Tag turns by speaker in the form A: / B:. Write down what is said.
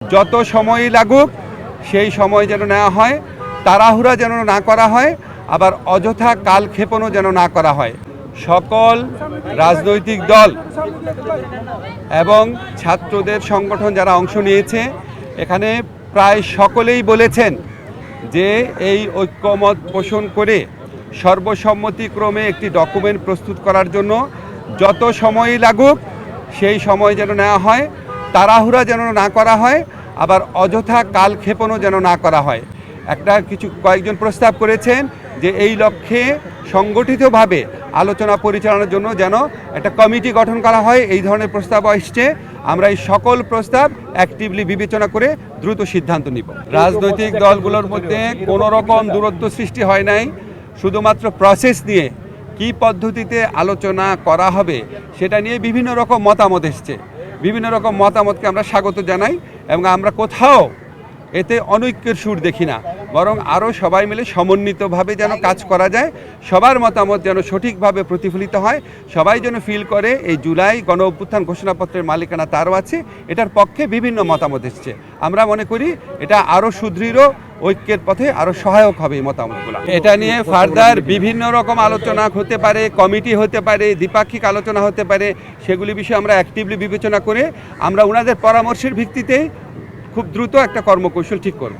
A: যত সময়ই লাগুক সেই সময় যেন নেওয়া হয়, তাড়াহুড়া যেন না করা হয়, আবার অযথা কালক্ষেপণও যেন না করা হয়। সকল রাজনৈতিক দল এবং ছাত্রদের সংগঠন যারা অংশ নিয়েছে এখানে প্রায় সকলেই বলেছেন যে এই ঐক্যমত পোষণ করে সর্বসম্মতিক্রমে একটি ডকুমেন্ট প্রস্তুত করার জন্য যত সময়ই লাগুক সেই সময় যেন নেওয়া হয়, তাড়াহুড়া যেন না করা হয়, আবার অযথা কালক্ষেপণও যেন না করা হয়। কয়েকজন প্রস্তাব করেছেন যে এই লক্ষ্যে সংগঠিতভাবে আলোচনা পরিচালনার জন্য যেন একটা কমিটি গঠন করা হয়। এই ধরনের প্রস্তাব আসছে। আমরা এই সকল প্রস্তাব অ্যাক্টিভলি বিবেচনা করে দ্রুত সিদ্ধান্ত নিব। রাজনৈতিক দলগুলোর মধ্যে কোনো রকম দূরত্ব সৃষ্টি হয় নাই, শুধুমাত্র প্রসেস নিয়ে কী পদ্ধতিতে আলোচনা করা হবে সেটা নিয়ে বিভিন্ন রকম মতামত এসছে। বিভিন্ন রকম মতামতকে আমরা স্বাগত জানাই এবং আমরা কোথাও এতে অনৈক্যের সুর দেখি না, বরং আরও সবাই মিলে সমন্বিতভাবে যেন কাজ করা যায়, সবার মতামত যেন সঠিকভাবে প্রতিফলিত হয়, সবাই যেন ফিল করে এই জুলাই গণ অভ্যুত্থান ঘোষণাপত্রের মালিকানা তারও আছে, এটার পক্ষে বিভিন্ন মতামত এসছে। আমরা মনে করি এটা আরও সুদৃঢ় ঐক্যের পথে আরও সহায়ক হবে এই মতামতগুলো। এটা নিয়ে ফার্দার বিভিন্ন রকম আলোচনা হতে পারে, কমিটি হতে পারে, দ্বিপাক্ষিক আলোচনা হতে পারে, সেগুলি বিষয়ে আমরা অ্যাক্টিভলি বিবেচনা করে আমরা ওনাদের পরামর্শের ভিত্তিতে খুব দ্রুত একটা কর্মকৌশল ঠিক করব।